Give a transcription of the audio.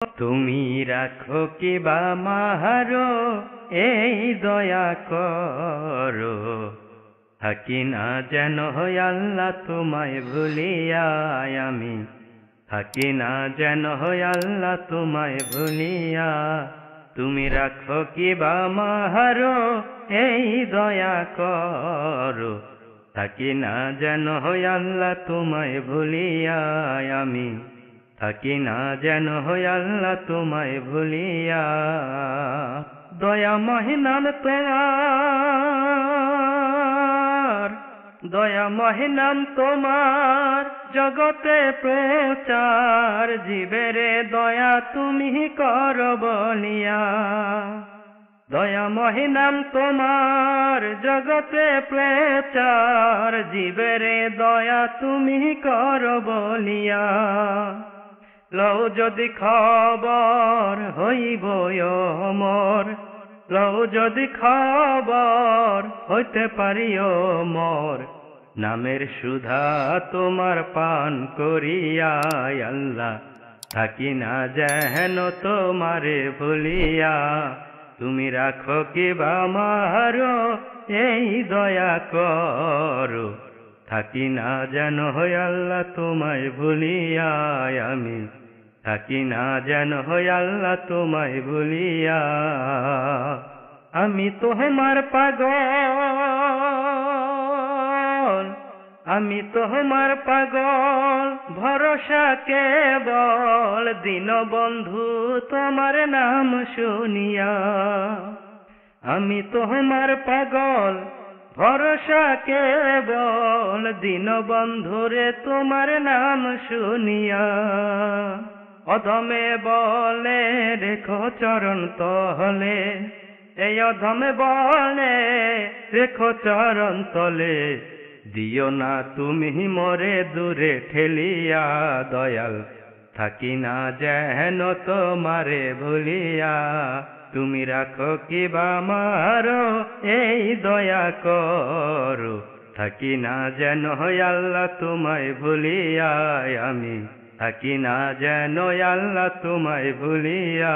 তুমি রাখো কি বা মাহারো, এই দয়া করো, থাকি না যেন হয় আল্লাহ তোমায় ভুলিয়া আমি, থাকি না যেন হয় আল্লাহ তোমায় ভুলিয়া। তুমি রাখো কি বা মাহারো, এই দয়া করো, থাকি না যেন হয় আল্লাহ তোমায় ভুলিয়া আমি, থাকি না যেন হয় আল্লাহ তোমায় ভুলিয়া। দয়াময় নাম তোমার, দয়াময় নাম তোমার, জগতে প্রচার, জীবেরে দয়া তুমি কর বলিয়া। দয়াময় নাম তোমার, জগতে প্রচার, জীবেরে দয়া তুমি কর বলিয়া। লও যদি খবর হইব অমর, লও যদি খবর হইতে পারিও মোর, নামের সুধা তোমার পান করিয়া আল্লাহ, থাকি না যেন তোমারে ভুলিয়া। তুমি রাখো কি বা মাহারো, এই দয়া করো, থাকি না যেন হয় আল্লাহ তোমায় ভুলিয়া আমি, থাকি না যেন হয় আল্লাহ তোমায় ভুলিয়া। আমি তোমার পাগল, আমি তোমার পাগল, ভরসা কেবল দীনবন্ধু তোমার নাম শুনিয়া। আমি তোমার পাগল, ভরসা কেবল দীনবন্ধুরে তোমার নাম শুনিয়া। অধমে বলে রেখো চরণ তলে, এই অধমে বলে রেখো চরণ তলে, দিও না তুমি মরে দূরে ঠেলিয়া দয়াল, থাকি না যেন তোমারে ভুলিয়া। তুমি রাখো কি বা মারো, এই দয়া করো, থাকি না যেন হয় আল্লাহ তোমায় ভুলিয়া আমি, থাকি না যেন আল্লাহ তোমায় ভুলিয়া।